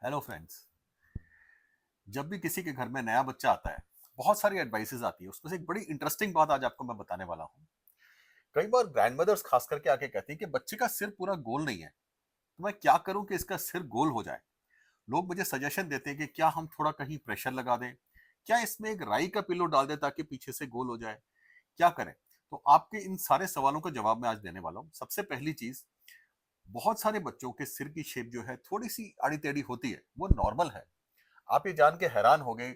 Hello friends. जब भी किसी के घर में नया बच्चा आता है, बहुत सारी एडवाइसेस आती है। उसमें से एक बड़ी इंटरेस्टिंग बात आज आपको मैं बताने वाला हूँ। कई बार ग्रैंडमदर्स खास करके आके कहती है कि बच्चे का सिर पूरा गोल नहीं है, तो मैं क्या करूं कि इसका सिर गोल हो जाए। लोग मुझे सजेशन देते हैं कि क्या हम थोड़ा कहीं प्रेशर लगा दें, क्या इसमें एक राई का पिलो डाल दें ताकि पीछे से गोल हो जाए, क्या करें। तो आपके इन सारे सवालों का जवाब मैं आज देने वाला हूँ। सबसे पहली चीज, बहुत सारे बच्चों के सिर की शेप जो है थोड़ी सी आड़ी टेढ़ी होती है, वो नॉर्मल है। आप ये जान के हैरान हो गए,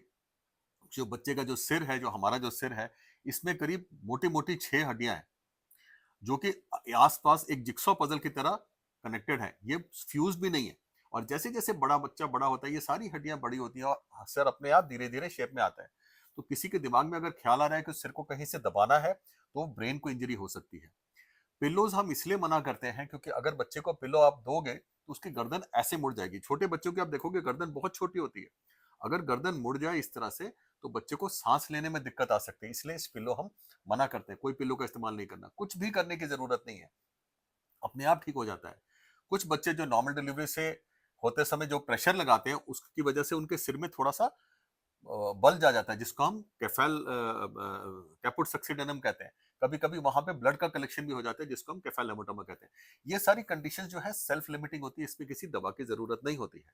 जो बच्चे का जो सिर है, जो हमारा जो सिर है, इसमें करीब मोटी मोटी 6 हड्डियां हैं, जो कि आसपास एक जिक्सॉ पजल की तरह कनेक्टेड है। ये फ्यूज भी नहीं है। और जैसे जैसे बड़ा बच्चा बड़ा होता है, ये सारी हड्डियां बड़ी होती हैं और सिर अपने आप धीरे धीरे शेप में आता है। तो किसी के दिमाग में अगर ख्याल आ रहा है कि सिर को कहीं से दबाना है, तो ब्रेन को इंजरी हो सकती है। पिल्लोज हम इसलिए मना करते हैं क्योंकि अगर बच्चे को पिल्लो आप दोगे तो उसकी गर्दन ऐसे मुड़ जाएगी। छोटे बच्चों की आप देखोगे गर्दन बहुत छोटी होती है। अगर गर्दन मुड़ जाए इस तरह से, तो बच्चे को सांस लेने में दिक्कत आ सकती है। इसलिए इस पिल्लो हम मना करते हैं। कोई पिल्लो का इस्तेमाल नहीं करना, कुछ भी करने की जरूरत नहीं है, अपने आप ठीक हो जाता है। कुछ बच्चे जो नॉर्मल डिलीवरी से होते समय जो प्रेशर लगाते हैं, उसकी वजह से उनके सिर में थोड़ा सा बल्ज आ जाता है, जिसको हम कैपुट सक्सीडेनम कहते हैं। कभी कभी वहां पे ब्लड का कलेक्शन भी हो जाता है, जिसको हम कैफाल हेमाटोमा कहते हैं। ये सारी कंडीशंस जो है सेल्फ लिमिटिंग होती है, इसमें किसी दवा की जरूरत नहीं होती है।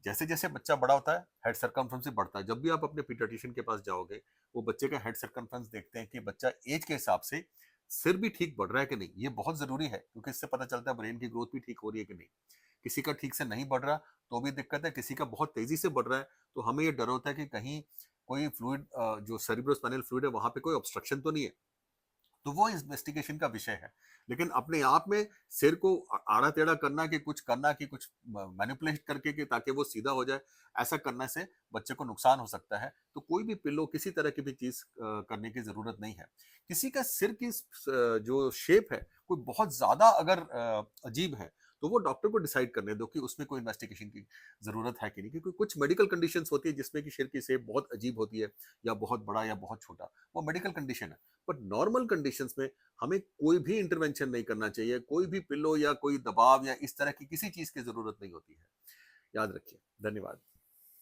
जैसे जैसे बच्चा बड़ा होता है, हेड सर्कमफ्रेंस भी बढ़ता है। जब भी आप अपने पीडियाट्रिशियन के पास जाओगे, वो बच्चे का हेड सर्कमफ्रेंस देखते हैं कि बच्चा एज के हिसाब से सिर भी ठीक बढ़ रहा है कि नहीं। ये बहुत जरूरी है क्योंकि इससे पता चलता है ब्रेन की ग्रोथ भी ठीक हो रही है कि नहीं। किसी का ठीक से नहीं बढ़ रहा तो भी दिक्कत है, किसी का बहुत तेजी से बढ़ रहा है तो हमें ये डर होता है कि कहीं कोई फ्लूइड, जो सेरिब्रोस्पाइनल फ्लूइड है, वहां पे कोई ऑब्स्ट्रक्शन तो नहीं है। तो वो इन्वेस्टिगेशन का विषय है। लेकिन अपने आप में सिर को आड़ा टेढ़ा करना, कि कुछ करना, कि कुछ मैनिपुलेट करके कि ताकि वो सीधा हो जाए, ऐसा करने से बच्चे को नुकसान हो सकता है। तो कोई भी पिल्लो, किसी तरह की भी चीज करने की जरूरत नहीं है। किसी का सिर की जो शेप है कोई बहुत ज्यादा अगर अजीब है, तो वो डॉक्टर को डिसाइड करने दो कि उसमें कोई इन्वेस्टिगेशन की जरूरत है कि नहीं। क्योंकि कुछ मेडिकल कंडीशंस होती है जिसमें कि सिर की शेप बहुत अजीब होती है, या बहुत बड़ा या बहुत छोटा। वो मेडिकल कंडीशन है। बट नॉर्मल कंडीशंस में हमें कोई भी इंटरवेंशन नहीं करना चाहिए। कोई भी पिलो या कोई दबाव या इस तरह की किसी चीज की जरूरत नहीं होती है। याद रखिए। धन्यवाद।